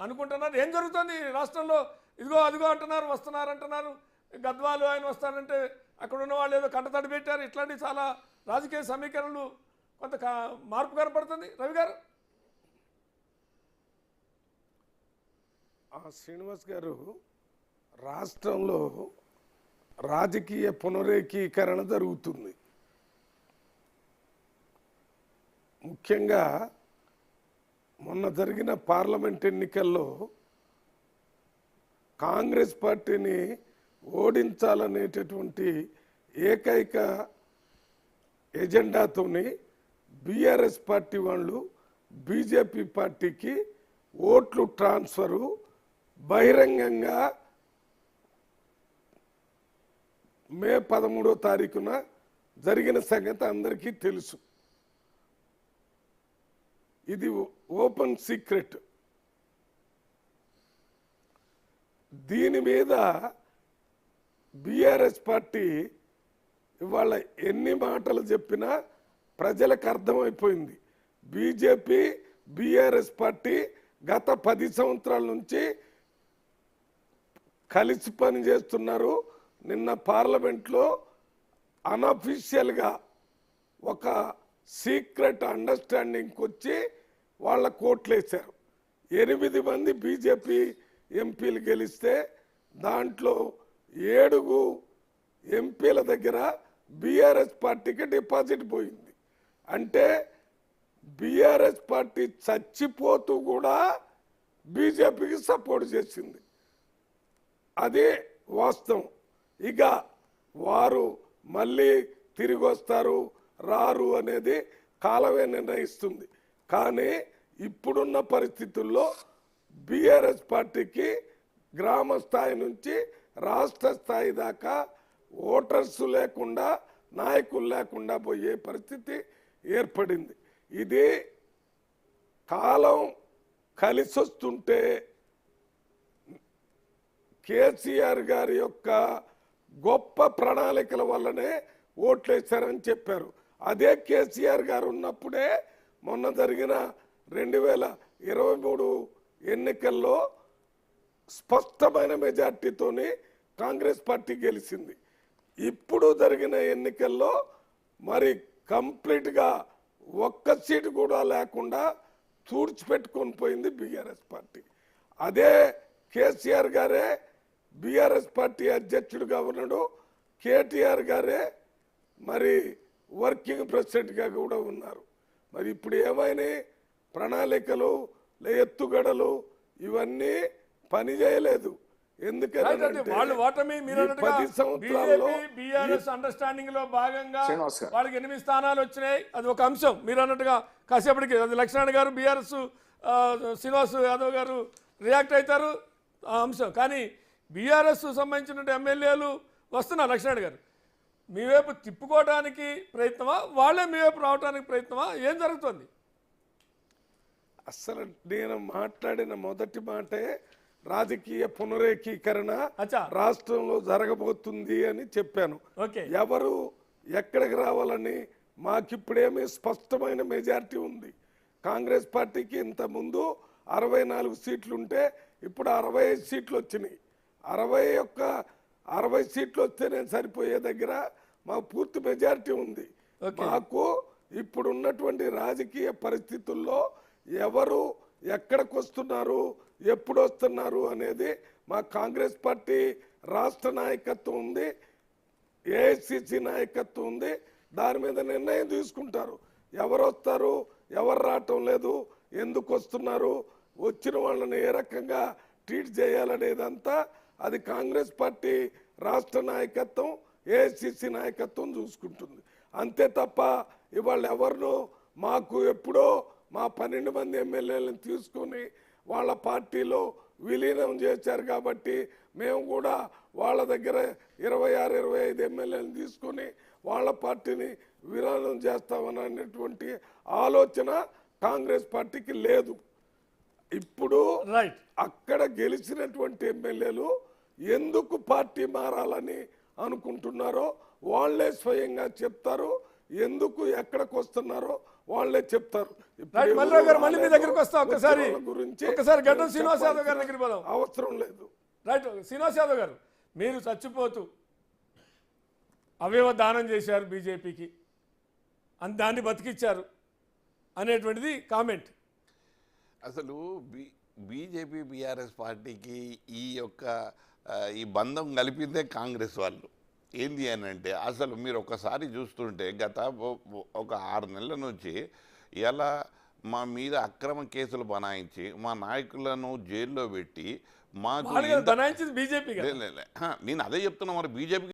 అనుకుంటున్నారు. ఏం జరుగుతుంది రాష్ట్రంలో? ఇదిగో అదిగో అంటున్నారు, వస్తున్నారు అంటున్నారు. గద్వాలు ఆయన వస్తారంటే అక్కడ ఉన్న వాళ్ళు ఏదో కంటతడి పెట్టారు. ఇట్లాంటి చాలా రాజకీయ సమీకరణలు కొంత మార్పు కనపడుతుంది. రవి గారు. శ్రీనివాస్ గారు, రాష్ట్రంలో రాజకీయ పునరేకీకరణ జరుగుతుంది. ముఖ్యంగా మొన్న జరిగిన పార్లమెంట్ ఎన్నికల్లో కాంగ్రెస్ పార్టీని ఓడించాలనేటటువంటి ఏకైక ఎజెండాతోని బీఆర్ఎస్ పార్టీ వాళ్ళు బీజేపీ పార్టీకి ఓట్లు ట్రాన్స్ఫరు బహిరంగంగా మే 13వ తారీఖున జరిగిన సంగతి అందరికీ తెలుసు. ఇది ఓపెన్ సీక్రెట్. దీని మీద బీఆర్ఎస్ పార్టీ ఇవాళ ఎన్ని మాటలు చెప్పినా ప్రజలకు అర్థమైపోయింది. బీజేపీ బీఆర్ఎస్ పార్టీ గత 10 సంవత్సరాల నుంచి కలిసి పనిచేస్తున్నారు. నిన్న పార్లమెంట్లో అన్అఫీషియల్గా ఒక సీక్రెట్ అండర్స్టాండింగ్కి వచ్చి వాళ్ళ కోట్లేశారు. 8 మంది బీజేపీ ఎంపీలు గెలిస్తే దాంట్లో 7 ఎంపీల దగ్గర బీఆర్ఎస్ పార్టీకి డిపాజిట్ పోయింది. అంటే బీఆర్ఎస్ పార్టీ చచ్చిపోతూ కూడా బీజేపీకి సపోర్ట్ చేసింది. అదే వాస్తవం. ఇక వారు మళ్ళీ తిరిగి వస్తారు రారు అనేది కాలమే నిర్ణయిస్తుంది. కానీ ఇప్పుడున్న పరిస్థితుల్లో బీఆర్ఎస్ పార్టీకి గ్రామ స్థాయి నుంచి రాష్ట్ర స్థాయి దాకా ఓటర్స్ లేకుండా నాయకులు లేకుండా పోయే పరిస్థితి ఏర్పడింది. ఇది కాలం కలిసి వస్తుంటే కేసీఆర్ గారి యొక్క గొప్ప ప్రణాళికల వల్లనే ఓట్లేశారని చెప్పారు. అదే కేసీఆర్ గారు ఉన్నప్పుడే మొన్న జరిగిన 2023 ఎన్నికల్లో స్పష్టమైన మెజార్టీతోని కాంగ్రెస్ పార్టీ గెలిచింది. ఇప్పుడు జరిగిన ఎన్నికల్లో మరి కంప్లీట్గా ఒక్క సీటు కూడా లేకుండా తుడిచిపెట్టుకొని పోయింది బీఆర్ఎస్ పార్టీ. అదే కేసీఆర్ గారే బీఆర్ఎస్ పార్టీ అధ్యక్షుడిగా ఉన్నాడు. కేటీఆర్ గారే మరి వర్కింగ్ ప్రెసిడెంట్గా కూడా ఉన్నారు. మరి ఇప్పుడు ఏమైనా ప్రణాళికలు ఎత్తుగడలు ఇవన్నీ పని చేయలేదు. ఎందుకంటే వాళ్ళు ఓటమి బీఆర్ఎస్ అండర్స్టాండింగ్ లో భాగంగా వాళ్ళకి 8 స్థానాలు వచ్చినాయి. అది ఒక అంశం. మీరు అన్నట్టుగా కాసేపటికి అది లక్ష్మణ్ గారు బీఆర్ఎస్ శ్రీనివాస్ యాదవ్ గారు రియాక్ట్ అవుతారు ఆ అంశం. కానీ బీఆర్ఎస్ సంబంధించిన ఎమ్మెల్యేలు వస్తున్నారు. లక్ష్మణ్ గారు మీ వైపు తిప్పుకోవడానికి ప్రయత్నమా, వాళ్ళే మీ వైపు రావడానికి ప్రయత్నమా, ఏం జరుగుతుంది? అసలు నేను మాట్లాడిన మొదటి మాటే రాజకీయ పునరేకీకరణ రాష్ట్రంలో జరగబోతుంది అని చెప్పాను. ఎవరు ఎక్కడికి రావాలని మాకిప్పుడేమీ స్పష్టమైన మెజారిటీ ఉంది. కాంగ్రెస్ పార్టీకి ఇంత ముందు 64 సీట్లు ఉంటే ఇప్పుడు 65 సీట్లు వచ్చినాయి. 60 సీట్లు వస్తేనే సరిపోయే దగ్గర మాకు పూర్తి మెజారిటీ ఉంది. మాకు ఇప్పుడు ఉన్నటువంటి రాజకీయ పరిస్థితుల్లో ఎవరు ఎక్కడికి వస్తున్నారు, ఎప్పుడు వస్తున్నారు అనేది మా కాంగ్రెస్ పార్టీ రాష్ట్ర నాయకత్వం ఉంది, ఏఐసిసి నాయకత్వం ఉంది. దాని మీద నిర్ణయం తీసుకుంటారు. ఎవరు వస్తారు, ఎవరు రావటం లేదు, ఎందుకు వస్తున్నారు, వచ్చిన వాళ్ళని ఏ రకంగా ట్రీట్ చేయాలనేదంతా అది కాంగ్రెస్ పార్టీ రాష్ట్ర నాయకత్వం, ఏఐసిసి నాయకత్వం చూసుకుంటుంది. అంతే తప్ప ఇవాళ ఎవరినో మాకు ఎప్పుడో మా 12 మంది ఎమ్మెల్యేలను తీసుకొని వాళ్ళ పార్టీలో విలీనం చేశారు కాబట్టి మేము కూడా వాళ్ళ దగ్గర 26-25 ఎమ్మెల్యేలను తీసుకొని వాళ్ళ పార్టీని విలీనం చేస్తామనేటువంటి ఆలోచన కాంగ్రెస్ పార్టీకి లేదు. ఇప్పుడు అక్కడ గెలిచినటువంటి ఎమ్మెల్యేలు ఎందుకు పార్టీ మారాలని అనుకుంటున్నారో వాళ్ళే స్వయంగా చెప్తారు. ఎందుకు ఎక్కడికి వస్తున్నారో వాళ్ళే చెప్తారు. ఇప్పుడు రైట్, మల్లిరావు గారు మళ్ళీ మీ దగ్గరికి వస్తాం. ఒక్కసారి గురించి గడ్డం శ్రీనివాస్ యాదవ్ గారి దగ్గరికి పోదాం. అవసరం లేదు. రైట్, శ్రీనివాస్ యాదవ్ గారు, మీరు చచ్చిపోతూ అవయవ దానం చేశారు బీజేపీకి, దాన్ని బతికిచ్చారు అనేటువంటిది కామెంట్. అసలు బీజేపీ బీఆర్ఎస్ పార్టీకి ఈ బంధం కలిపిందే కాంగ్రెస్ వాళ్ళు. ఏంది అని అంటే అసలు మీరు ఒకసారి చూస్తుంటే గత ఒక 6 నెలల నుంచి ఇలా మా మీద అక్రమ కేసులు బనాయించి మా నాయకులను జైల్లో పెట్టి మాకు బనాయించింది బీజేపీ. నేను అదే చెప్తున్నా, మరి బీజేపీ